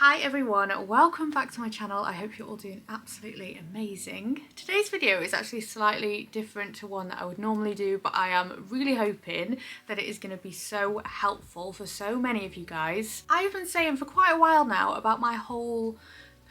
Hi everyone, welcome back to my channel. I hope you're all doing absolutely amazing. Today's video is actually slightly different to one that I would normally do, but I am really hoping that it is going to be so helpful for so many of you guys. I've been saying for quite a while now about my whole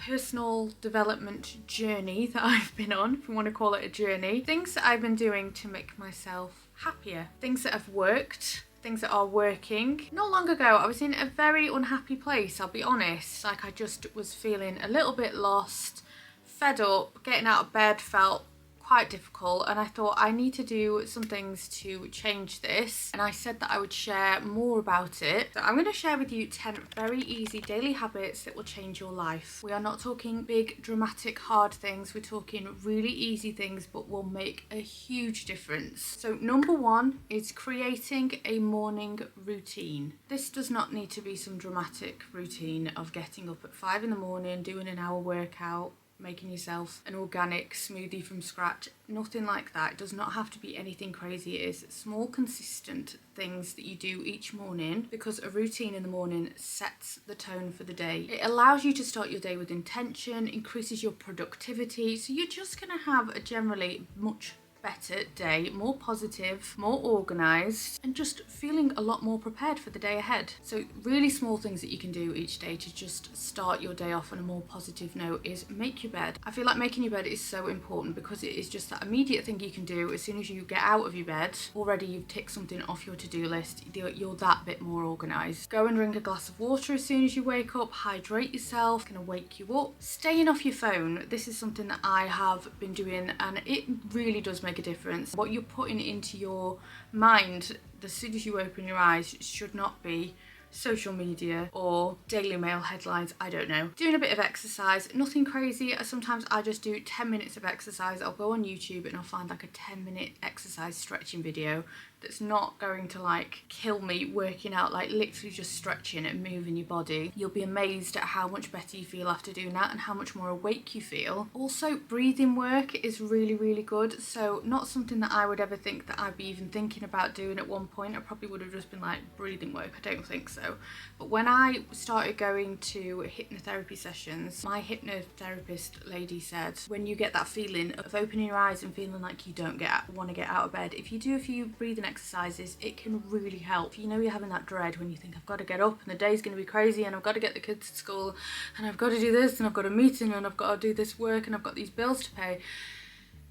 personal development journey that I've been on, if you want to call it a journey. Things that I've been doing to make myself happier, things that have worked, things that are working. Not long ago I was in a very unhappy place, I'll be honest. Like, I just was feeling a little bit lost, fed up, getting out of bed felt quite difficult, and I thought I need to do some things to change this, and I said that I would share more about it. So I'm going to share with you 10 very easy daily habits that will change your life. We are not talking big dramatic hard things, we're talking really easy things but will make a huge difference. So number one is creating a morning routine. This does not need to be some dramatic routine of getting up at 5 in the morning, doing an hour workout, making yourself an organic smoothie from scratch. Nothing like that. It does not have to be anything crazy. It is small, consistent things that you do each morning, because a routine in the morning sets the tone for the day. It allows you to start your day with intention, increases your productivity, so you're just going to have a generally much better day, more positive, more organised, and just feeling a lot more prepared for the day ahead. So really small things that you can do each day to just start your day off on a more positive note is make your bed. I feel like making your bed is so important because it is just that immediate thing you can do. As soon as you get out of your bed, already you've ticked something off your to-do list. You're that bit more organised. Go and drink a glass of water as soon as you wake up. Hydrate yourself, gonna wake you up. Staying off your phone. This is something that I have been doing and it really does make a difference. What you're putting into your mind as soon as you open your eyes should not be social media or Daily Mail headlines, I don't know. Doing a bit of exercise, nothing crazy. Sometimes I just do 10 minutes of exercise. I'll go on YouTube and I'll find like a 10-minute exercise stretching video that's not going to like kill me working out, like literally just stretching and moving your body. You'll be amazed at how much better you feel after doing that and how much more awake you feel. Also, breathing work is really good. So not something that I would ever think that I'd be even thinking about doing at one point. I probably would have just been like, breathing work, I don't think so. But when I started going to hypnotherapy sessions, my hypnotherapist lady said, when you get that feeling of opening your eyes and feeling like you don't want to get out of bed, if you do a few breathing exercises, it can really help. You know, you're having that dread when you think, I've got to get up and the day's going to be crazy and I've got to get the kids to school and I've got to do this and I've got a meeting and I've got to do this work and I've got these bills to pay.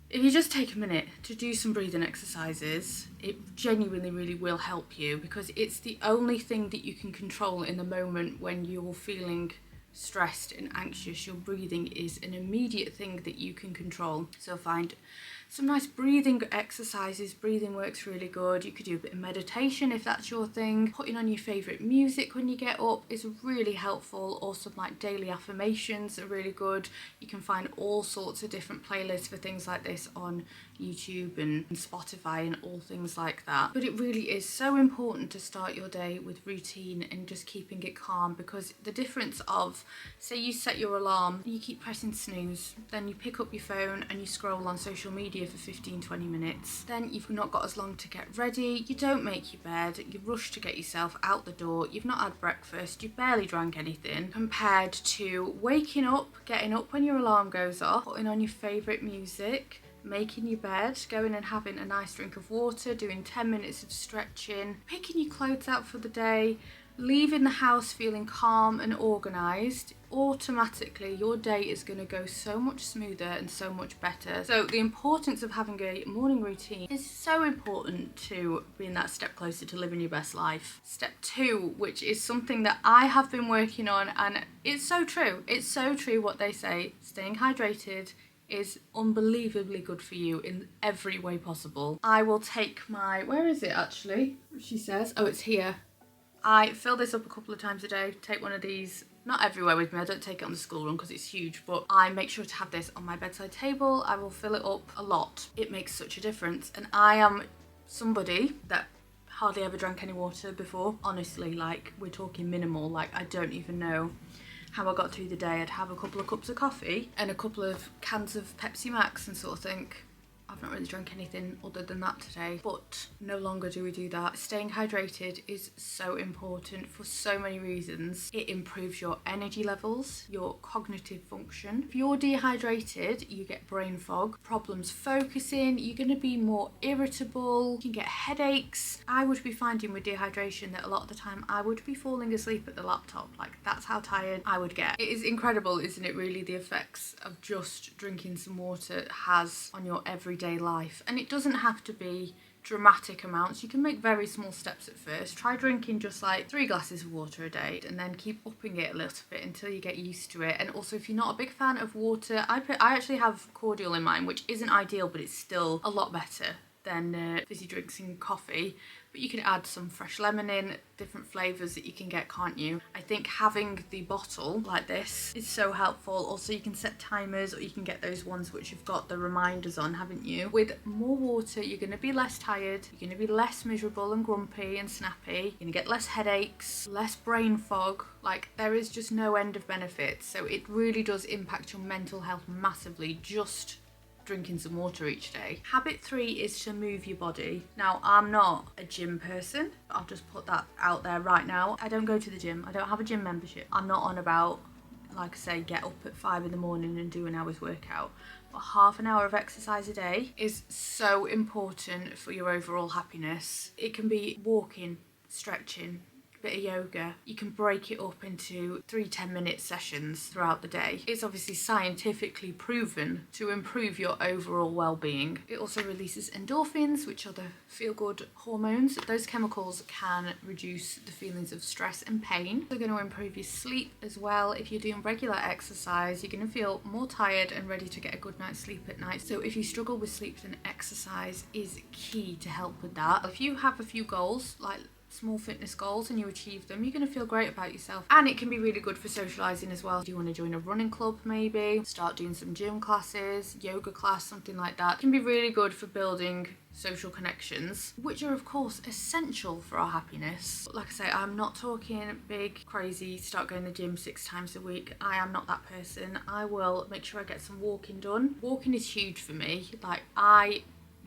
If you just take a minute to do some breathing exercises, it genuinely really will help you, because it's the only thing that you can control in the moment when you're feeling stressed and anxious. Your breathing is an immediate thing that you can control. So find some nice breathing exercises. Breathing works really good. You could do a bit of meditation if that's your thing. Putting on your favourite music when you get up is really helpful. Also, like daily affirmations are really good. You can find all sorts of different playlists for things like this on YouTube and Spotify and all things like that. But it really is so important to start your day with routine and just keeping it calm, because the difference of, say you set your alarm, you keep pressing snooze, then you pick up your phone and you scroll on social media for 15-20 minutes, then you've not got as long to get ready, you don't make your bed, you rush to get yourself out the door, you've not had breakfast, you barely drank anything, compared to waking up, getting up when your alarm goes off, putting on your favourite music, making your bed, going and having a nice drink of water, doing 10 minutes of stretching, picking your clothes out for the day, leaving the house feeling calm and organised. Automatically your day is going to go so much smoother and so much better. So the importance of having a morning routine is so important to being that step closer to living your best life. Step 2, which is something that I have been working on, and it's so true what they say, staying hydrated is unbelievably good for you in every way possible. I will take my, where is it actually? She says, oh, it's here. I fill this up a couple of times a day, take one of these, not everywhere with me, I don't take it on the school run because it's huge, but I make sure to have this on my bedside table. I will fill it up a lot. It makes such a difference, and I am somebody that hardly ever drank any water before. Honestly, like, we're talking minimal, like I don't even know how I got through the day. I'd have a couple of cups of coffee and a couple of cans of Pepsi Max and sort of think, I've not really drank anything other than that today, but no longer do we do that. Staying hydrated is so important for so many reasons. It improves your energy levels, your cognitive function. If you're dehydrated, you get brain fog, problems focusing, you're going to be more irritable, you can get headaches. I would be finding with dehydration that a lot of the time I would be falling asleep at the laptop. Like, that's how tired I would get. It is incredible, isn't it, really, the effects of just drinking some water has on your everyday life. And it doesn't have to be dramatic amounts. You can make very small steps at first. Try drinking just like 3 glasses of water a day and then keep upping it a little bit until you get used to it. And also, if you're not a big fan of water, I actually have cordial in mine, which isn't ideal, but it's still a lot better than fizzy drinks and coffee. But you can add some fresh lemon in, different flavours that you can get, can't you? I think having the bottle like this is so helpful. Also, you can set timers, or you can get those ones which have got the reminders on, haven't you? With more water, you're going to be less tired, you're going to be less miserable and grumpy and snappy, you're going to get less headaches, less brain fog. Like, there is just no end of benefits. So it really does impact your mental health massively, just drinking some water each day. Habit 3 is to move your body. Now, I'm not a gym person. I'll just put that out there right now. I don't go to the gym. I don't have a gym membership. I'm not on about, like I say, get up at 5 in the morning and do an hour's workout. But half an hour of exercise a day is so important for your overall happiness. It can be walking, stretching, bit of yoga. You can break it up into 3 10-minute sessions throughout the day. It's obviously scientifically proven to improve your overall well-being. It also releases endorphins, which are the feel-good hormones. Those chemicals can reduce the feelings of stress and pain. They're going to improve your sleep as well. If you're doing regular exercise, you're going to feel more tired and ready to get a good night's sleep at night. So if you struggle with sleep, then exercise is key to help with that. If you have a few goals, like small fitness goals, and you achieve them, you're going to feel great about yourself. And it can be really good for socialising as well. Do you want to join a running club, maybe start doing some gym classes, yoga class, something like that? It can be really good for building social connections, which are of course essential for our happiness. But like I say, I'm not talking big crazy start going to the gym 6 times a week. I am not that person. I will make sure I get some walking done. Walking is huge for me. Like, I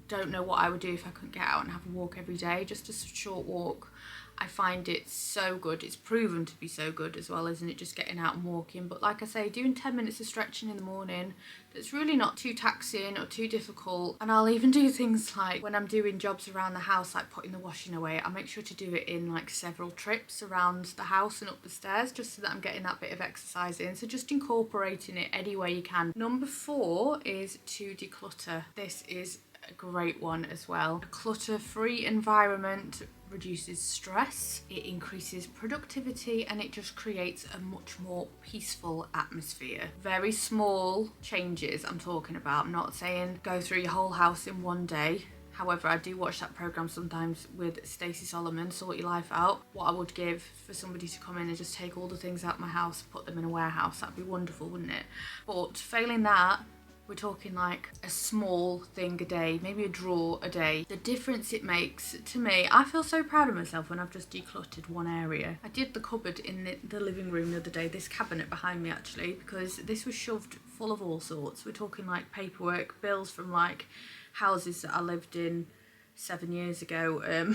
don't know what I would do if I couldn't get out and have a walk every day. Just a short walk, I find it so good. It's proven to be so good as well, isn't it, just getting out and walking? But like I say, doing 10 minutes of stretching in the morning, that's really not too taxing or too difficult. And I'll even do things like when I'm doing jobs around the house, like putting the washing away, I make sure to do it in like several trips around the house and up the stairs, just so that I'm getting that bit of exercise in. So just incorporating it any way you can. Number 4 is to declutter. This is a great one as well. A clutter-free environment reduces stress, it increases productivity, and it just creates a much more peaceful atmosphere. Very small changes I'm talking about. I'm not saying go through your whole house in one day. However, I do watch that programme sometimes with Stacey Solomon, Sort Your Life Out. What I would give for somebody to come in and just take all the things out of my house, put them in a warehouse, that'd be wonderful, wouldn't it? But failing that, we're talking like a small thing a day, maybe a drawer a day. The difference it makes to me, I feel so proud of myself when I've just decluttered one area. I did the cupboard in the living room the other day, this cabinet behind me actually, because this was shoved full of all sorts. We're talking like paperwork, bills from like houses that I lived in 7 years ago,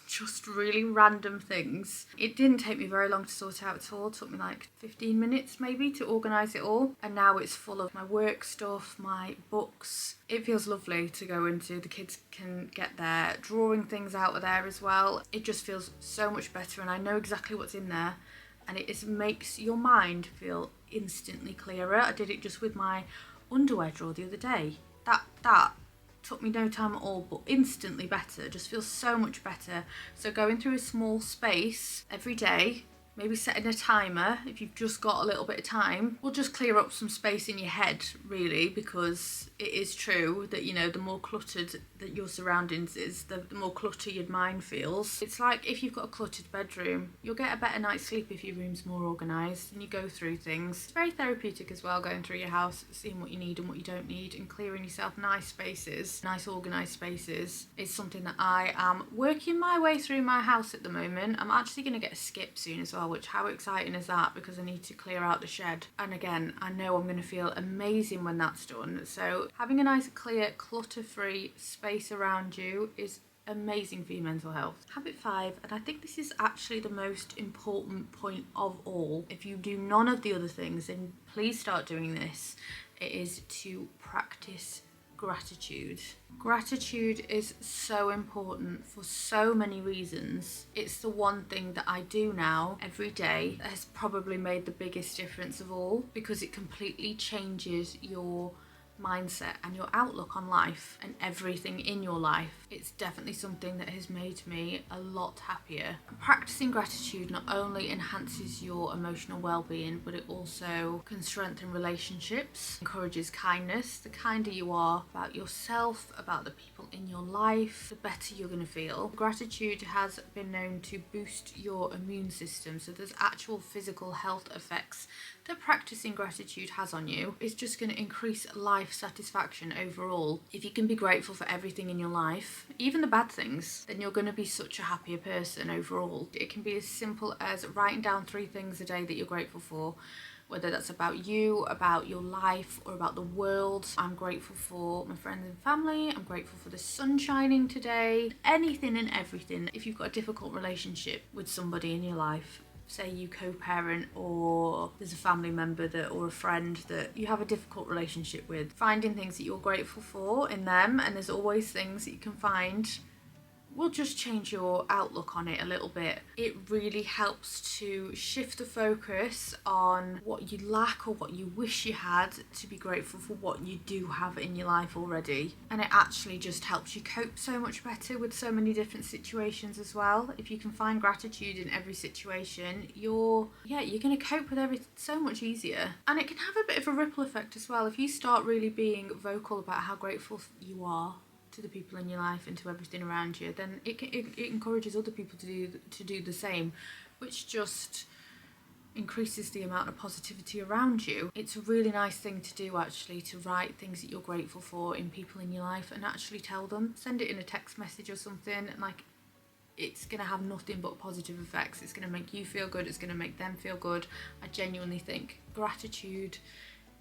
just really random things. It didn't take me very long to sort out at all. It took me like 15 minutes maybe to organise it all. And now it's full of my work stuff, my books. It feels lovely to go into. The kids can get their drawing things out of there as well. It just feels so much better, and I know exactly what's in there. And it makes your mind feel instantly clearer. I did it just with my underwear drawer the other day. That took me no time at all, but instantly better. Just feels so much better. So going through a small space every day, maybe setting a timer if you've just got a little bit of time, will just clear up some space in your head, really, because it is true that, you know, the more cluttered that your surroundings is, the more clutter your mind feels. It's like if you've got a cluttered bedroom, you'll get a better night's sleep if your room's more organised and you go through things. It's very therapeutic as well, going through your house, seeing what you need and what you don't need, and clearing yourself nice spaces, nice organised spaces, is something that I am working my way through my house at the moment. I'm actually going to get a skip soon as well, well, which how exciting is that, because I need to clear out the shed. And again, I know I'm going to feel amazing when that's done. So having a nice, clear, clutter-free space around you is amazing for your mental health. Habit 5, and I think this is actually the most important point of all. If you do none of the other things, then please start doing this. It is to practice gratitude. Gratitude is so important for so many reasons. It's the one thing that I do now every day that has probably made the biggest difference of all, because it completely changes your mindset and your outlook on life and everything in your life. It's definitely something that has made me a lot happier. Practicing gratitude not only enhances your emotional well-being, but it also can strengthen relationships, encourages kindness. The kinder you are about yourself, about the people in your life, the better you're going to feel. Gratitude has been known to boost your immune system, so there's actual physical health effects that practicing gratitude has on you. It's just going to increase life satisfaction overall. If you can be grateful for everything in your life, even the bad things, then you're going to be such a happier person overall. It can be as simple as writing down 3 things a day that you're grateful for, whether that's about you, about your life, or about the world. I'm grateful for my friends and family. I'm grateful for the sun shining today. Anything and everything. If you've got a difficult relationship with somebody in your life, say you co-parent, or there's a family member that, or a friend that you have a difficult relationship with, finding things that you're grateful for in them, and there's always things that you can find, will just change your outlook on it a little bit. It really helps to shift the focus on what you lack or what you wish you had, to be grateful for what you do have in your life already. And it actually just helps you cope so much better with so many different situations as well. If you can find gratitude in every situation, you're going to cope with everything so much easier. And it can have a bit of a ripple effect as well. If you start really being vocal about how grateful you are to the people in your life and to everything around you, then it encourages other people to do the same, which just increases the amount of positivity around you. It's a really nice thing to do, actually, to write things that you're grateful for in people in your life and actually tell them. Send it in a text message or something, and it's going to have nothing but positive effects. It's going to make you feel good, it's going to make them feel good. I genuinely think gratitude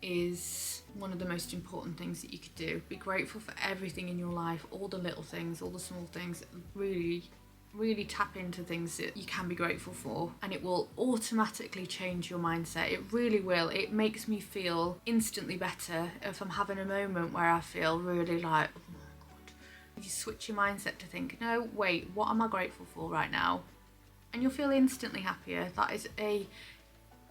is one of the most important things that you could do. Be grateful for everything in your life, all the little things, all the small things. Really tap into things that you can be grateful for, and it will automatically change your mindset. It really will. It makes me feel instantly better if I'm having a moment where I feel really like, oh my god. You switch your mindset to think, no, wait, what am I grateful for right now? And you'll feel instantly happier. That is a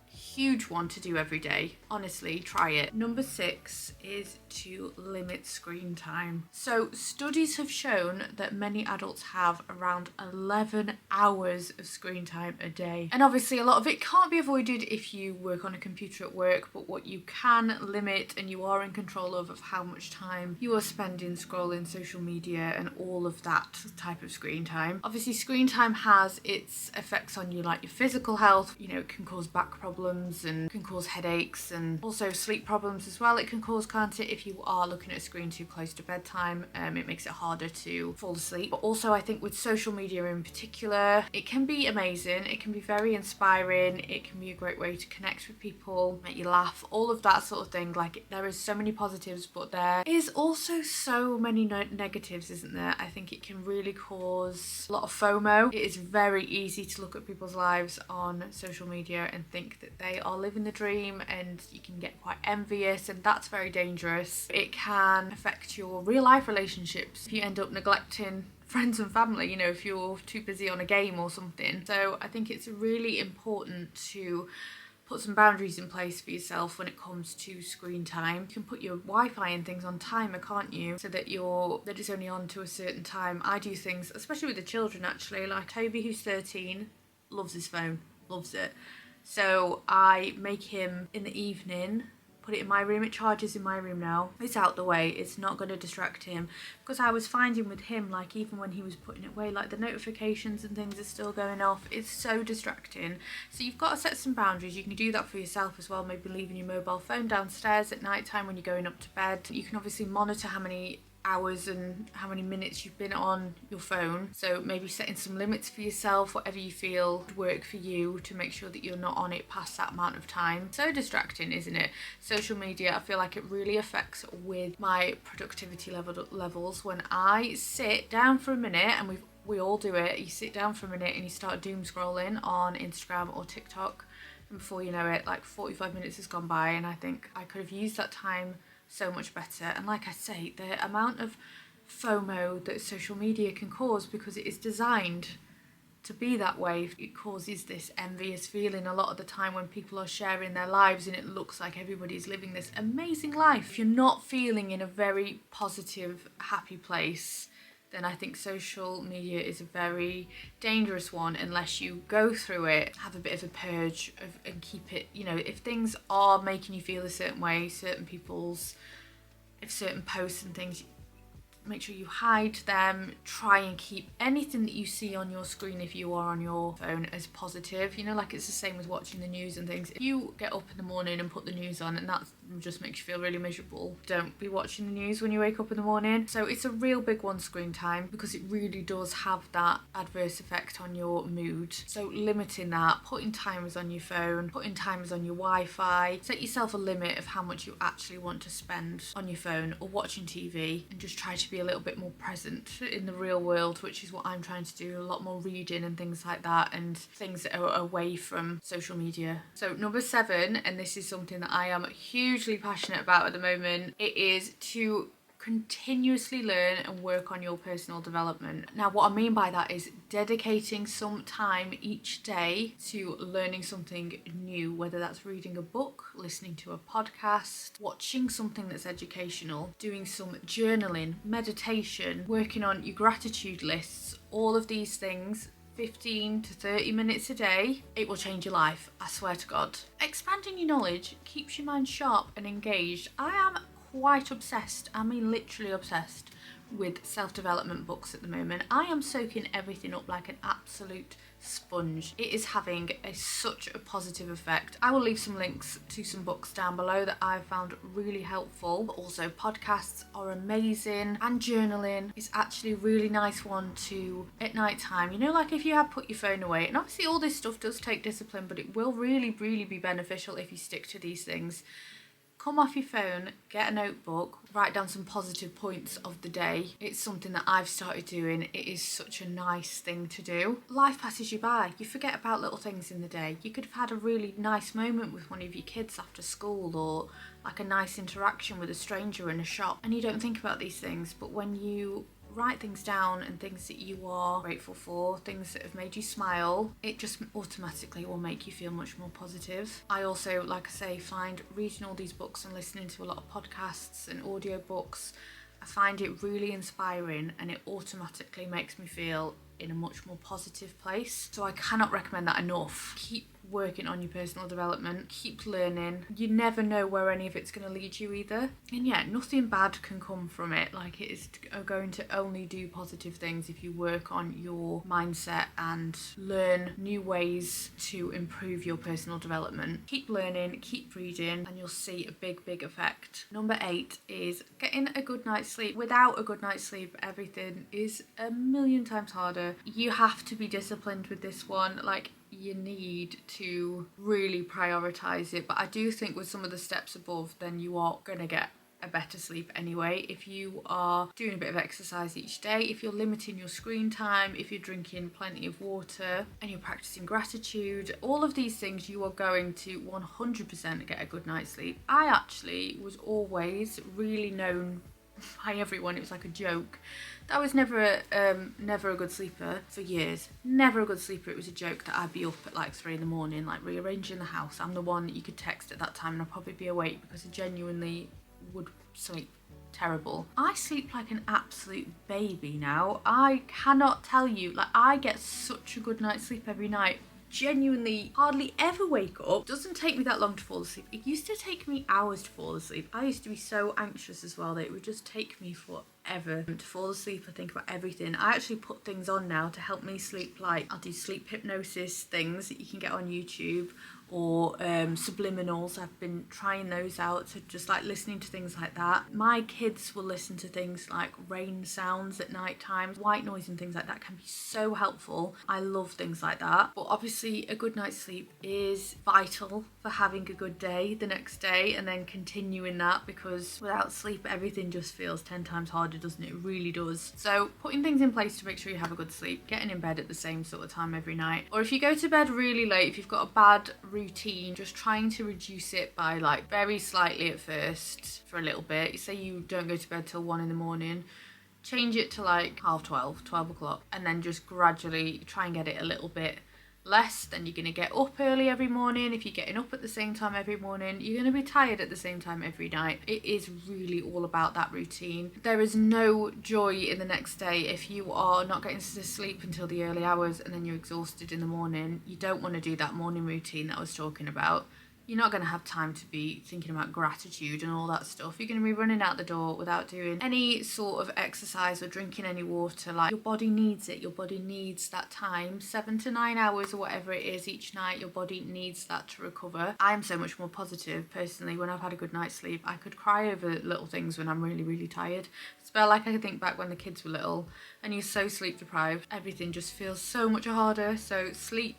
huge one to do every day. Honestly, try it. Number 6 is to limit screen time. So studies have shown that many adults have around 11 hours of screen time a day. And obviously a lot of it can't be avoided if you work on a computer at work, but what you can limit and you are in control of how much time you are spending scrolling social media and all of that type of screen time. Obviously screen time has its effects on you, like your physical health. You know, it can cause back problems and can cause headaches, and also sleep problems as well. It can cause, can't it, if you are looking at a screen too close to bedtime. It makes it harder to fall asleep. But also I think with social media in particular, it can be amazing. It can be very inspiring. It can be a great way to connect with people, make you laugh, all of that sort of thing. Like, there is so many positives, but there is also so many negatives, isn't there? I think it can really cause a lot of FOMO. It is very easy to look at people's lives on social media and think that they are living the dream, and you can get quite envious, and that's very dangerous. It can affect your real life relationships if you end up neglecting friends and family, you know, if you're too busy on a game or something. So I think it's really important to put some boundaries in place for yourself when it comes to screen time. You can put your Wi-Fi and things on timer, can't you? So that it's only on to a certain time. I do things, especially with the children actually, like Toby, who's 13, loves his phone, loves it. So I make him in the evening, put it in my room. It charges in my room now. It's out the way. It's not going to distract him. Because I was finding with him, like, even when he was putting it away, like, the notifications and things are still going off. It's so distracting. So you've got to set some boundaries. You can do that for yourself as well. Maybe leaving your mobile phone downstairs at night time when you're going up to bed. You can obviously monitor how many hours and how many minutes you've been on your phone. So maybe setting some limits for yourself, whatever you feel would work for you, to make sure that you're not on it past that amount of time. So distracting, isn't it? Social media, I feel like it really affects with my productivity levels. When I sit down for a minute, and we all do it, you sit down for a minute and you start doom scrolling on Instagram or TikTok, and before you know it, like 45 minutes has gone by, and I think I could have used that time so much better. And like I say, the amount of FOMO that social media can cause, because it is designed to be that way, it causes this envious feeling a lot of the time when people are sharing their lives and it looks like everybody's living this amazing life. If you're not feeling in a very positive, happy place, then I think social media is a very dangerous one unless you go through it, have a bit of a purge and keep it, if things are making you feel a certain way, if certain posts and things, make sure you hide them. Try and keep anything that you see on your screen, if you are on your phone, as positive. Like it's the same with watching the news and things. If you get up in the morning and put the news on and that just makes you feel really miserable, don't be watching the news when you wake up in the morning. So it's a real big one, screen time, because it really does have that adverse effect on your mood. So limiting that, putting timers on your phone, putting timers on your Wi-Fi. Set yourself a limit of how much you actually want to spend on your phone or watching TV, and just try to be a little bit more present in the real world, which is what I'm trying to do. A lot more reading and things like that, and things that are away from social media. So number 7, and this is something that I am hugely passionate about at the moment, it is to continuously learn and work on your personal development. Now, what I mean by that is dedicating some time each day to learning something new, whether that's reading a book, listening to a podcast, watching something that's educational, doing some journaling, meditation, working on your gratitude lists. All of these things, 15 to 30 minutes a day, it will change your life, I swear to God. Expanding your knowledge keeps your mind sharp and engaged. I am quite obsessed, I mean literally obsessed, with self-development books at the moment. I am soaking everything up like an absolute sponge. It is having such a positive effect. I will leave some links to some books down below that I've found really helpful, but also podcasts are amazing, and journaling is actually a really nice one to at night time. Like if you have put your phone away, and obviously all this stuff does take discipline, but it will really be beneficial if you stick to these things. Come off your phone, get a notebook, write down some positive points of the day. It's something that I've started doing. It is such a nice thing to do. Life passes you by. You forget about little things in the day. You could have had a really nice moment with one of your kids after school, or like a nice interaction with a stranger in a shop, and you don't think about these things. But when you write things down and things that you are grateful for, things that have made you smile, it just automatically will make you feel much more positive. I also, like I say, find reading all these books and listening to a lot of podcasts and audiobooks, I find it really inspiring, and it automatically makes me feel in a much more positive place. So I cannot recommend that enough. Keep working on your personal development, keep learning. You never know where any of it's going to lead you either. And yeah, nothing bad can come from it. Like, it is going to only do positive things if you work on your mindset and learn new ways to improve your personal development. Keep learning, keep reading, and you'll see a big effect. Number 8 is getting a good night's sleep. Without a good night's sleep, everything is a million times harder. You have to be disciplined with this one. Like, you need to really prioritize it, but I do think with some of the steps above, then you are gonna get a better sleep anyway. If you are doing a bit of exercise each day, if you're limiting your screen time, if you're drinking plenty of water, and you're practicing gratitude, all of these things, you are going to 100% get a good night's sleep. I actually was always really known by everyone, it was like a joke, that I was never a good sleeper for years. Never a good sleeper. It was a joke that I'd be up at like 3 a.m, like rearranging the house. I'm the one that you could text at that time and I'd probably be awake because I genuinely would sleep terrible. I sleep like an absolute baby now. I cannot tell you, like, I get such a good night's sleep every night. Genuinely hardly ever wake up. Doesn't take me that long to fall asleep. It used to take me hours to fall asleep. I used to be so anxious as well that it would just take me forever to fall asleep. I think about everything. I actually put things on now to help me sleep. Like, I'll do sleep hypnosis things that you can get on YouTube, or subliminals. I've been trying those out, so just like listening to things like that. My kids will listen to things like rain sounds at night time. White noise and things like that can be so helpful. I love things like that. But obviously a good night's sleep is vital for having a good day the next day and then continuing that, because without sleep everything just feels 10 times harder, doesn't it? It really does. So putting things in place to make sure you have a good sleep, getting in bed at the same sort of time every night, or if you go to bed really late, if you've got a bad routine, just trying to reduce it by like very slightly at first for a little bit. Say you don't go to bed till 1 in the morning, change it to like 12 o'clock, and then just gradually try and get it a little bit less. Then you're going to get up early every morning. If you're getting up at the same time every morning, you're going to be tired at the same time every night. It is really all about that routine. There is no joy in the next day if you are not getting to sleep until the early hours and then you're exhausted in the morning. You don't want to do that morning routine that I was talking about. You're not going to have time to be thinking about gratitude and all that stuff. You're going to be running out the door without doing any sort of exercise or drinking any water. Like, your body needs it. Your body needs that time, 7 to 9 hours or whatever it is each night. Your body needs that to recover. I'm so much more positive personally when I've had a good night's sleep. I could cry over little things when I'm really, really tired. It's like I think back when the kids were little and you're so sleep deprived, everything just feels so much harder. So sleep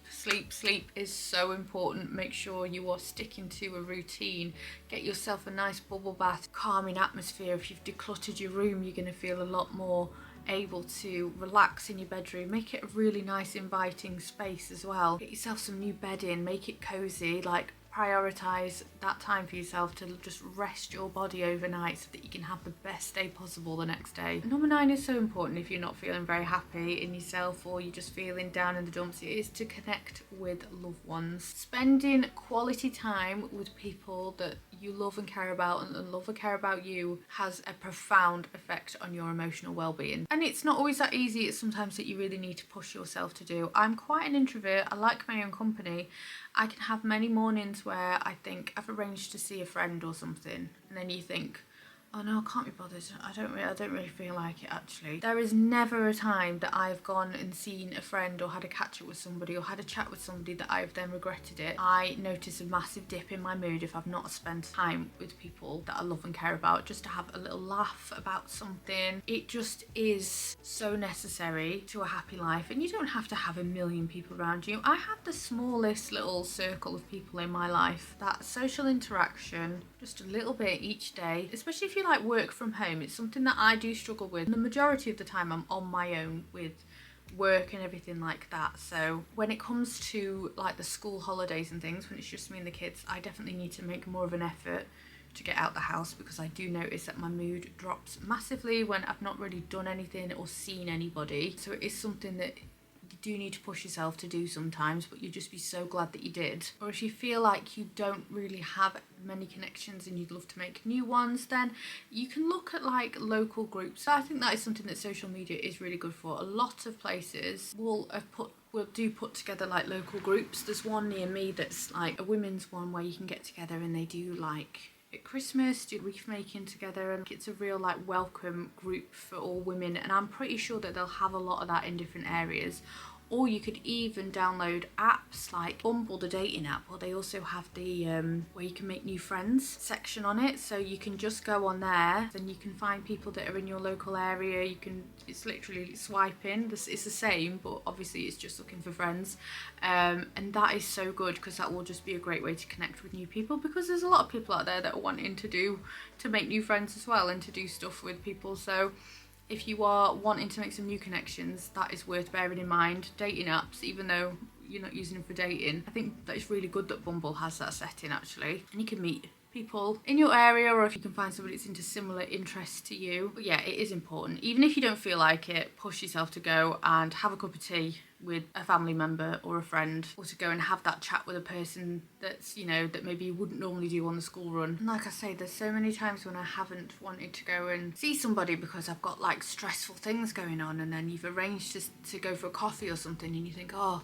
is so important. Make sure you are sticking to a routine. Get yourself a nice bubble bath, calming atmosphere. If you've decluttered your room, you're going to feel a lot more able to relax in your bedroom. Make it a really nice inviting space as well. Get yourself some new bedding, make it cozy. Like, prioritise that time for yourself to just rest your body overnight so that you can have the best day possible the next day. Number 9 is so important if you're not feeling very happy in yourself or you're just feeling down in the dumps. It is to connect with loved ones. Spending quality time with people that you love and care about and love and care about you has a profound effect on your emotional well-being. And it's not always that easy. It's sometimes that you really need to push yourself to do. I'm quite an introvert. I like my own company. I can have many mornings where I think I've arranged to see a friend or something, and then you think, oh no, I can't be bothered. I don't really feel like it actually. There is never a time that I've gone and seen a friend or had a catch up with somebody or had a chat with somebody that I've then regretted it. I notice a massive dip in my mood if I've not spent time with people that I love and care about, just to have a little laugh about something. It just is so necessary to a happy life, and you don't have to have a million people around you. I have the smallest little circle of people in my life. That social interaction, just a little bit each day, especially if you like work from home. It's something that I do struggle with. And the majority of the time I'm on my own with work and everything like that. So when it comes to like the school holidays and things, when it's just me and the kids, I definitely need to make more of an effort to get out the house, because I do notice that my mood drops massively when I've not really done anything or seen anybody. So it is something that you do need to push yourself to do sometimes, but you'd just be so glad that you did. Or if you feel like you don't really have many connections and you'd love to make new ones, then you can look at like local groups. So I think that is something that social media is really good for. A lot of places will put together like local groups. There's one near me that's like a women's one where you can get together and they do like at Christmas, do wreath making together, and it's a real like welcome group for all women, and I'm pretty sure that they'll have a lot of that in different areas. Or you could even download apps like Bumble, the dating app, or they also have the where you can make new friends section on it. So you can just go on there and you can find people that are in your local area. It's literally swiping. It's the same, but obviously it's just looking for friends. And that is so good, because that will just be a great way to connect with new people, because there's a lot of people out there that are wanting to make new friends as well and to do stuff with people. So if you are wanting to make some new connections, that is worth bearing in mind. Dating apps, even though you're not using them for dating, I think that it's really good that Bumble has that setting actually, and you can meet people in your area, or if you can find somebody that's into similar interests to you. But yeah, it is important. Even if you don't feel like it, push yourself to go and have a cup of tea with a family member or a friend, or to go and have that chat with a person that's, you know, that maybe you wouldn't normally do on the school run. And like I say, there's so many times when I haven't wanted to go and see somebody because I've got like stressful things going on, and then you've arranged to go for a coffee or something and you think, oh,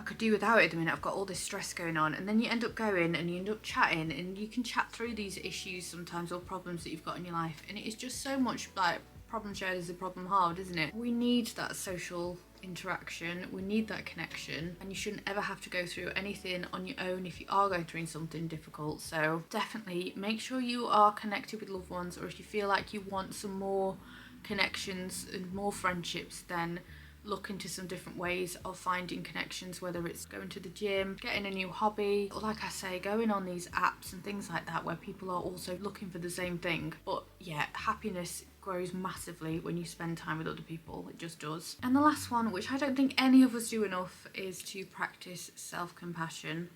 I could do without it at the minute, I've got all this stress going on. And then you end up going and you end up chatting, and you can chat through these issues sometimes, or problems that you've got in your life, and it is just so much like problem shared is a problem halved, isn't it? We need that social interaction, we need that connection, and you shouldn't ever have to go through anything on your own if you are going through something difficult. So definitely make sure you are connected with loved ones, or if you feel like you want some more connections and more friendships, then look into some different ways of finding connections, whether it's going to the gym, getting a new hobby, or like I say, going on these apps and things like that where people are also looking for the same thing. But yeah, happiness grows massively when you spend time with other people. It just does. And the last one, which I don't think any of us do enough, is to practice self-compassion.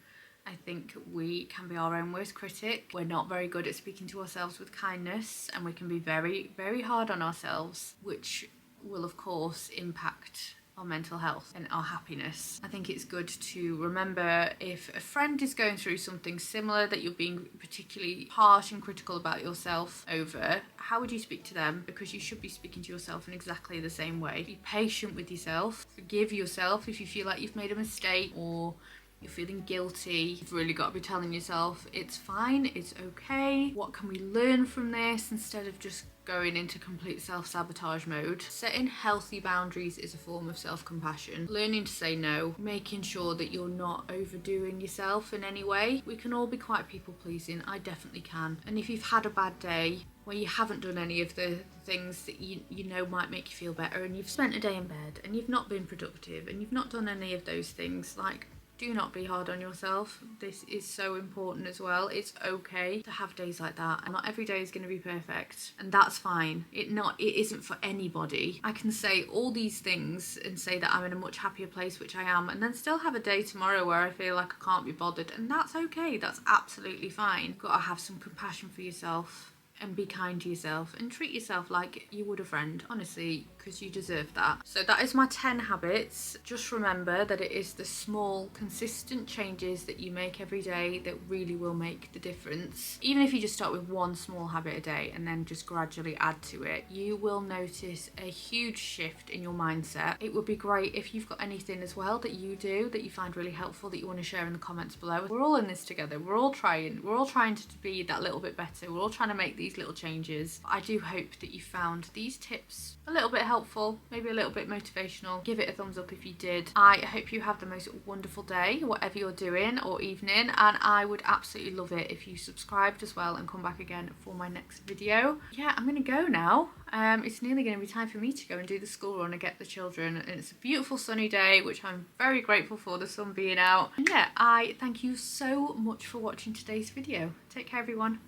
I think we can be our own worst critic. We're not very good at speaking to ourselves with kindness, and we can be very, very hard on ourselves, which will of course impact our mental health and our happiness. I think it's good to remember, if a friend is going through something similar that you're being particularly harsh and critical about yourself over, how would you speak to them? Because you should be speaking to yourself in exactly the same way. Be patient with yourself. Forgive yourself if you feel like you've made a mistake or you're feeling guilty. You've really got to be telling yourself it's fine, it's okay. What can we learn from this, instead of just going into complete self-sabotage mode? Setting healthy boundaries is a form of self-compassion. Learning to say no, making sure that you're not overdoing yourself in any way. We can all be quite people-pleasing. I definitely can. And if you've had a bad day where you haven't done any of the things that you know might make you feel better, and you've spent a day in bed and you've not been productive and you've not done any of those things, like, do not be hard on yourself. This is so important as well. It's okay to have days like that, and not every day is going to be perfect, and that's fine. It isn't for anybody. I can say all these things and say that I'm in a much happier place, which I am, and then still have a day tomorrow where I feel like I can't be bothered, and that's okay. That's absolutely fine. You've got to have some compassion for yourself and be kind to yourself and treat yourself like you would a friend, honestly, because you deserve that. So that is my 10 habits. Just remember that it is the small, consistent changes that you make every day that really will make the difference. Even if you just start with one small habit a day and then just gradually add to it, you will notice a huge shift in your mindset. It would be great if you've got anything as well that you do that you find really helpful that you want to share in the comments below. We're all in this together. We're all trying to be that little bit better. We're all trying to make these little changes. I do hope that you found these tips a little bit helpful, maybe a little bit motivational. Give it a thumbs up if you did. I hope you have the most wonderful day, whatever you're doing, or evening, and I would absolutely love it if you subscribed as well and come back again for my next video. Yeah, I'm gonna go now. It's nearly going to be time for me to go and do the school run and get the children, and it's a beautiful sunny day, which I'm very grateful for, the sun being out. And yeah, I thank you so much for watching today's video. Take care, everyone.